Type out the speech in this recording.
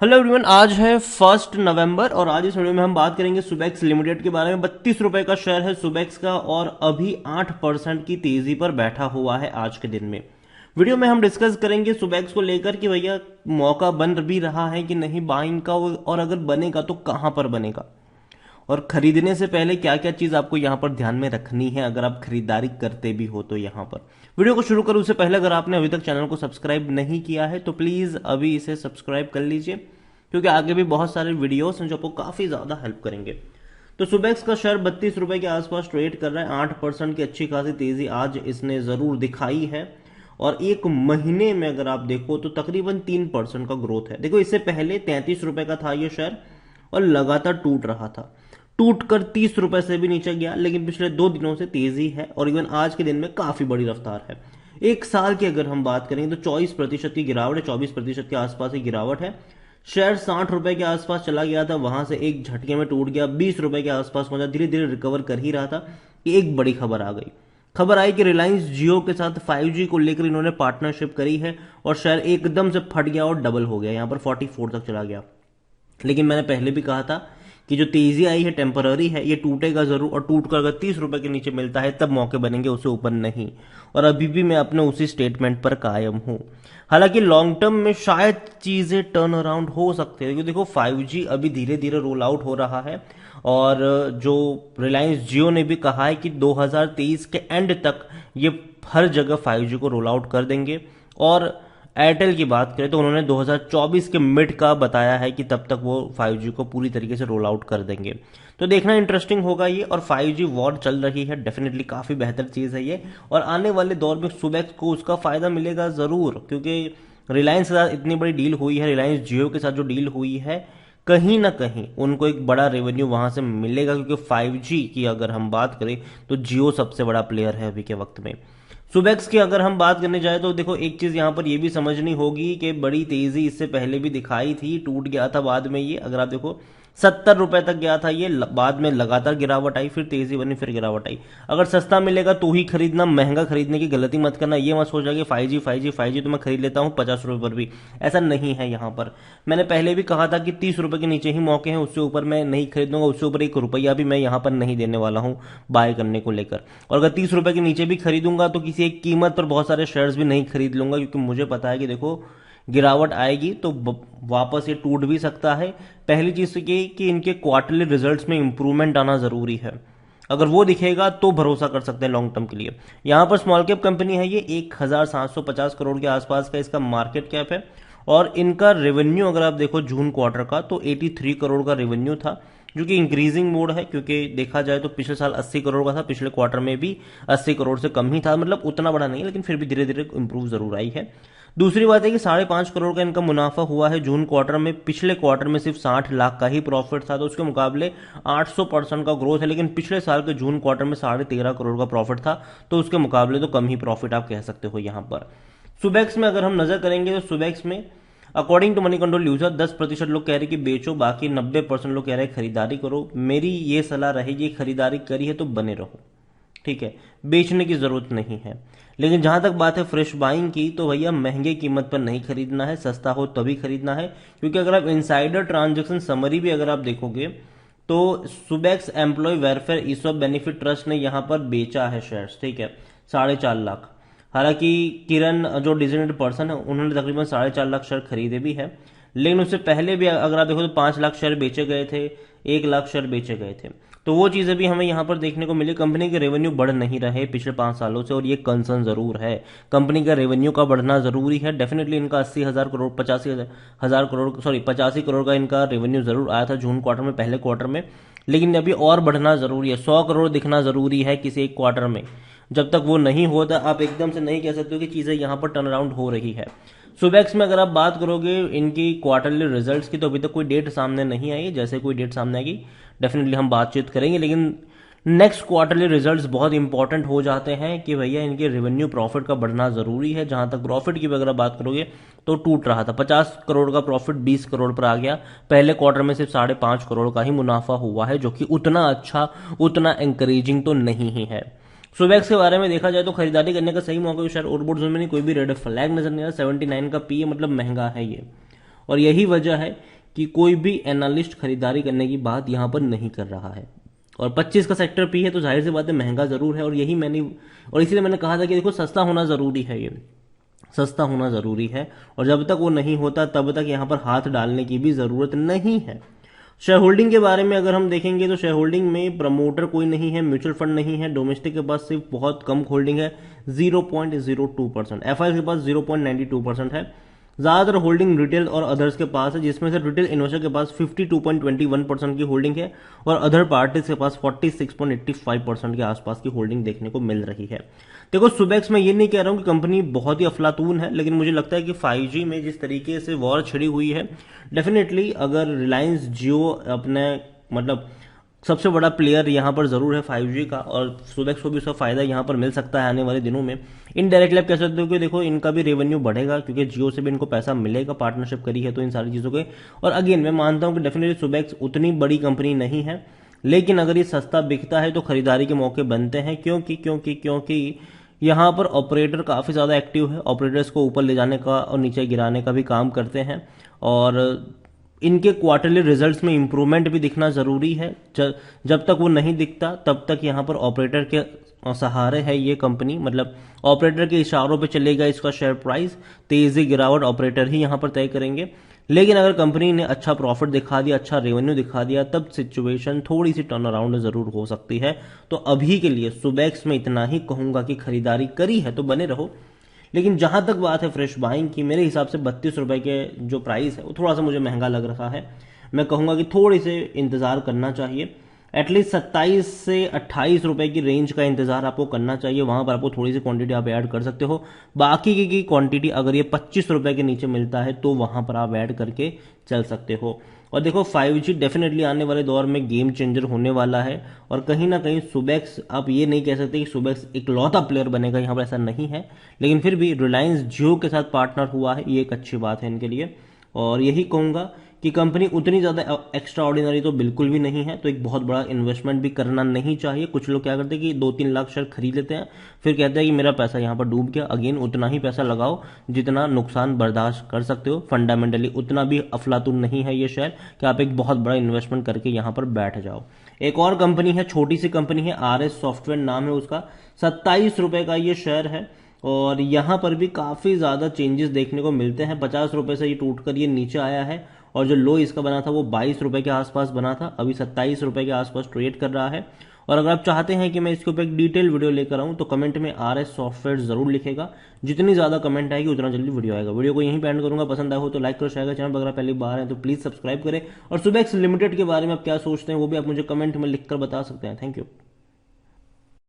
Hello everyone, आज है 1 नवंबर और आज इस वीडियो में हम बात करेंगे सुबेक्स लिमिटेड के बारे में। 32 रुपए का शेयर है सुबेक्स का और अभी 8% की तेजी पर बैठा हुआ है आज के दिन में। वीडियो में हम डिस्कस करेंगे सुबेक्स को लेकर कि भैया मौका बन भी रहा है कि नहीं बाइंग का, और अगर बनेगा तो कहां पर बनेगा, और खरीदने से पहले क्या क्या चीज आपको यहाँ पर ध्यान में रखनी है अगर आप खरीदारी करते भी हो तो। यहाँ पर वीडियो को शुरू करूं उससे पहले अगर आपने अभी तक चैनल को सब्सक्राइब नहीं किया है तो प्लीज अभी इसे सब्सक्राइब कर लीजिए, क्योंकि आगे भी बहुत सारे वीडियोस हैं जो आपको काफी ज्यादा हेल्प करेंगे। तो सुबेक्स का शेयर 32 रुपए के आसपास ट्रेड कर रहा है। 8% की अच्छी खासी तेजी आज इसने जरूर दिखाई है, और एक महीने में अगर आप देखो तो तकरीबन 3% का ग्रोथ है। देखो, इससे पहले 33 रुपए का था ये शेयर और लगातार टूट रहा था, टूट कर 30 रुपए से भी नीचे गया, लेकिन पिछले 2 दिनों से तेजी है और इवन आज के दिन में काफी बड़ी रफ्तार है। एक साल की अगर हम बात करें तो 24% की गिरावट है, 24% के आसपास की गिरावट है। शेयर 60 रुपए के आसपास चला गया था, वहां से एक झटके में टूट गया, 20 रुपए के आसपास पहुंचा, धीरे धीरे रिकवर कर ही रहा था। एक बड़ी खबर आ गई, खबर आई कि रिलायंस जियो के साथ 5G को लेकर इन्होंने पार्टनरशिप करी है और शेयर एकदम से फट गया और डबल हो गया, यहां पर 44 तक चला गया। लेकिन मैंने पहले भी कहा था कि जो तेजी आई है टेम्पररी है, ये टूटेगा जरूर, और टूट कर अगर 30 रुपए के नीचे मिलता है तब मौके बनेंगे, उससे ऊपर नहीं। और अभी भी मैं अपने उसी स्टेटमेंट पर कायम हूं। हालांकि लॉन्ग टर्म में शायद चीजें टर्न अराउंड हो सकती है, क्योंकि देखो 5G अभी धीरे धीरे रोल आउट हो रहा है, और जो रिलायंस जियो ने भी कहा है कि 2023 के एंड तक ये हर जगह 5G को रोल आउट कर देंगे। और एयरटेल की बात करें तो उन्होंने 2024 के मिड का बताया है कि तब तक वो 5G को पूरी तरीके से रोल आउट कर देंगे। तो देखना इंटरेस्टिंग होगा ये। और 5G वॉर चल रही है, डेफिनेटली काफी बेहतर चीज है ये, और आने वाले दौर में सुबेक्स को उसका फायदा मिलेगा जरूर, क्योंकि रिलायंस के साथ इतनी बड़ी डील हुई है, रिलायंस जियो के साथ जो डील हुई है, कहीं ना कहीं उनको एक बड़ा रेवेन्यू वहां से मिलेगा, क्योंकि 5G की अगर हम बात करें तो जियो सबसे बड़ा प्लेयर है अभी के वक्त में। सुबेक्स की अगर हम बात करने जाए तो देखो, एक चीज यहां पर यह भी समझनी होगी कि बड़ी तेजी इससे पहले भी दिखाई थी, टूट गया था बाद में ये। अगर आप देखो 70 रुपए तक गया था ये, बाद में लगातार गिरावट आई, फिर तेजी बनी, फिर गिरावट आई। अगर सस्ता मिलेगा तो ही खरीदना, महंगा खरीदने की गलती मत करना। ये मत सोचा कि 5G तो मैं खरीद लेता हूं 50 रुपए पर भी, ऐसा नहीं है। यहां पर मैंने पहले भी कहा था कि 30 रुपए के नीचे ही मौके हैं, उससे ऊपर मैं नहीं खरीदूंगा, उससे ऊपर 1 रुपया भी मैं यहां पर नहीं देने वाला हूं बाय करने को लेकर। और अगर 30 रुपए के नीचे भी खरीदूंगा तो किसी एक कीमत पर बहुत सारे शेयर्स भी नहीं खरीद लूंगा, क्योंकि मुझे पता है कि देखो गिरावट आएगी तो वापस ये टूट भी सकता है। पहली चीज तो ये कि इनके क्वार्टरली रिजल्ट्स में इंप्रूवमेंट आना जरूरी है, अगर वो दिखेगा तो भरोसा कर सकते हैं लॉन्ग टर्म के लिए। यहां पर स्मॉल कैप कंपनी है ये, 1750 करोड़ के आसपास का इसका मार्केट कैप है, और इनका रेवेन्यू अगर आप देखो जून क्वार्टर का तो 83 करोड़ का रेवेन्यू था, जो कि इंक्रीजिंग मोड है, क्योंकि देखा जाए तो पिछले साल 80 करोड़ का था, पिछले क्वार्टर में भी 80 करोड़ से कम ही था, मतलब उतना बड़ा नहीं, लेकिन फिर भी धीरे धीरे इंप्रूव जरूर आई है। दूसरी बात है कि 5.5 करोड़ का इनका मुनाफा हुआ है जून क्वार्टर में, पिछले क्वार्टर में सिर्फ 60 लाख का ही प्रॉफिट था, तो उसके मुकाबले 800% का ग्रोथ है। लेकिन पिछले साल के जून क्वार्टर में 13.5 करोड़ का प्रॉफिट था, तो उसके मुकाबले तो कम ही प्रॉफिट आप कह सकते हो। यहां पर सुबेक्स में अगर हम नजर करेंगे तो सुबेक्स में according to money control user 10% लोग कह रहे कि बेचो, बाकी 90% लोग कह रहे हैं खरीदारी करो। मेरी ये सलाह रहेगी, खरीदारी करी है तो बने रहो, ठीक है, बेचने की जरूरत नहीं है। लेकिन जहां तक बात है फ्रेश बाइंग की, तो भैया महंगे कीमत पर नहीं खरीदना है, सस्ता हो तभी खरीदना है। क्योंकि अगर आप इनसाइडर ट्रांजेक्शन समरी भी अगर आप देखोगे तो Subex employ welfare ESOP benefit trust ने यहां पर बेचा है शेयर्स, ठीक है, 4.5 लाख। हालांकि किरण जो डिजिग्नेटेड पर्सन है उन्होंने तकरीबन 4.5 लाख शेयर खरीदे भी है, लेकिन उससे पहले भी अगर आप देखो तो 5 लाख शेयर बेचे गए थे, 1 लाख शेयर बेचे गए थे। तो वो चीजें भी हमें यहाँ पर देखने को मिली। कंपनी के रेवेन्यू बढ़ नहीं रहे पिछले 5 सालों से, और ये कंसर्न जरूर है। कंपनी का रेवेन्यू का बढ़ना जरूरी है, डेफिनेटली इनका 80,000 करोड़ 85,000 करोड़ सॉरी 85 करोड़ का इनका रेवेन्यू जरूर आया था जून क्वार्टर में, पहले क्वार्टर में, लेकिन अभी और बढ़ना जरूरी है। 100 करोड़ दिखना जरूरी है किसी एक क्वार्टर में। जब तक वो नहीं होता आप एकदम से नहीं कह सकते हो कि चीजें यहां पर टर्न अराउंड हो रही है। सुबेक्स में अगर आप बात करोगे इनकी क्वार्टरली रिजल्ट्स की, तो अभी तक कोई डेट सामने नहीं आई। जैसे कोई डेट सामने आएगी डेफिनेटली हम बातचीत करेंगे, लेकिन नेक्स्ट क्वार्टरली रिजल्ट्स बहुत इंपॉर्टेंट हो जाते हैं कि भैया इनके रेवेन्यू प्रॉफिट का बढ़ना जरूरी है। जहां तक प्रॉफिट की अगर आप बात करोगे तो टूट रहा था, 50 करोड़ का प्रॉफिट 20 करोड़ पर आ गया। पहले क्वार्टर में सिर्फ 5.5 करोड़ का ही मुनाफा हुआ है, जो कि उतना अच्छा, उतना एंकरेजिंग तो नहीं ही है। सुबेक्स के बारे में देखा जाए तो खरीदारी करने का सही मौका, शायद ओवरबोट जोन में नहीं, कोई भी रेड फ्लैग नजर नहीं आ रहा। 79 का पी मतलब महंगा है ये। और यही वजह है कि कोई भी एनालिस्ट खरीदारी करने की बात यहां पर नहीं कर रहा है। और 25 का सेक्टर पी है तो जाहिर सी बात है महंगा जरूर है, और इसीलिए मैंने कहा था कि देखो सस्ता होना जरूरी है, ये सस्ता होना जरूरी है, और जब तक वो नहीं होता तब तक यहां पर हाथ डालने की भी जरूरत नहीं है। शेयर होल्डिंग के बारे में अगर हम देखेंगे तो शेयर होल्डिंग में प्रमोटर कोई नहीं है, म्यूचुअल फंड नहीं है, डोमेस्टिक के पास सिर्फ बहुत कम होल्डिंग है 0.02%, एफआई के पास 0.92% है। ज्यादातर होल्डिंग रिटेल और अदर्स के पास है, जिसमें से रिटेल इन्वेस्टर के पास 52.21% की होल्डिंग है और अदर पार्टीज के पास 46.85% के आसपास की होल्डिंग देखने को मिल रही है। देखो सुबेक्स में ये नहीं कह रहा हूं कि कंपनी बहुत ही अफलातून है, लेकिन मुझे लगता है कि 5G में जिस तरीके से वॉर छिड़ी हुई है, डेफिनेटली अगर रिलायंस जियो अपने मतलब सबसे बड़ा प्लेयर यहां पर जरूर है 5G का, और सुबेक्स को भी उसका फायदा यहां पर मिल सकता है आने वाले दिनों में। इनडायरेक्टली आप कह सकते हो कि देखो इनका भी रेवेन्यू बढ़ेगा क्योंकि जियो से भी इनको पैसा मिलेगा, पार्टनरशिप करी है तो इन सारी चीजों के। और अगेन मैं मानता हूं कि डेफिनेटली सुबेक्स उतनी बड़ी कंपनी नहीं है, लेकिन अगर ये सस्ता बिकता है तो खरीदारी के मौके बनते हैं, क्योंकि क्योंकि क्योंकि यहाँ पर ऑपरेटर काफी ज्यादा एक्टिव है, ऑपरेटर्स को ऊपर ले जाने का और नीचे गिराने का भी काम करते हैं, और इनके क्वार्टरली रिजल्ट्स में इंप्रूवमेंट भी दिखना जरूरी है। जब तक वो नहीं दिखता तब तक यहाँ पर ऑपरेटर के सहारे है ये कंपनी, मतलब ऑपरेटर के इशारों पे चलेगा इसका शेयर प्राइस, तेजी गिरावट ऑपरेटर ही यहाँ पर तय करेंगे। लेकिन अगर कंपनी ने अच्छा प्रॉफिट दिखा दिया, अच्छा रेवेन्यू दिखा दिया, तब सिचुएशन थोड़ी सी टर्न अराउंड जरूर हो सकती है। तो अभी के लिए सुबेक्स में इतना ही कहूंगा कि खरीदारी करी है तो बने रहो। लेकिन जहां तक बात है फ्रेश बाइंग की, मेरे हिसाब से 32 रुपए के जो प्राइस है वो थोड़ा सा मुझे महंगा लग रहा है। मैं कहूंगा कि थोड़ी से इंतजार करना चाहिए, एटलीस्ट 27 से 28 रुपए की रेंज का इंतजार आपको करना चाहिए, वहां पर आपको थोड़ी सी क्वांटिटी आप ऐड कर सकते हो। बाकी की क्वांटिटी अगर ये 25 रुपए के नीचे मिलता है तो वहां पर आप ऐड करके चल सकते हो। और देखो 5G डेफिनेटली आने वाले दौर में गेम चेंजर होने वाला है, और कहीं ना कहीं सुबेक्स, आप ये नहीं कह सकते कि सुबेक्स इकलौता प्लेयर बनेगा, यहाँ पर ऐसा नहीं है, लेकिन फिर भी रिलायंस जियो के साथ पार्टनर हुआ है, ये एक अच्छी बात है इनके लिए। और यही कहूंगा कि कंपनी उतनी ज्यादा एक्स्ट्रा ऑर्डिनरी तो बिल्कुल भी नहीं है, तो एक बहुत बड़ा इन्वेस्टमेंट भी करना नहीं चाहिए। कुछ लोग क्या करते हैं कि 2-3 लाख शेयर खरीद लेते हैं, फिर कहते हैं कि मेरा पैसा यहाँ पर डूब गया। अगेन उतना ही पैसा लगाओ जितना नुकसान बर्दाश्त कर सकते हो, फंडामेंटली उतना भी अफलातून नहीं है ये शेयर कि आप एक बहुत बड़ा इन्वेस्टमेंट करके यहाँ पर बैठ जाओ। एक और कंपनी है, छोटी सी कंपनी है, RS सॉफ्टवेयर नाम है उसका, 27 रुपए का ये शेयर है, और यहां पर भी काफी ज्यादा चेंजेस देखने को मिलते हैं। 50 रुपए से ये टूटकर ये नीचे आया है, और जो लो इसका बना था वो 22 रुपए के आसपास बना था, अभी 27 रुपए के आसपास ट्रेड कर रहा है। और अगर आप चाहते हैं कि मैं इसके ऊपर एक डिटेल वीडियो लेकर आऊं तो कमेंट में RS सॉफ्टवेयर जरूर लिखेगा, जितनी ज्यादा कमेंट आएगी उतना जल्दी वीडियो आएगा। वीडियो को यहीं पे एंड करूंगा, पसंद आया हो तो लाइक करो, शेयर करो, चैनल पर अगर पहली बार है तो प्लीज सब्सक्राइब करें। और सुबेक्स लिमिटेड के बारे में आप क्या सोचते हैं वो भी आप मुझे कमेंट में लिखकर बता सकते हैं। Thank you.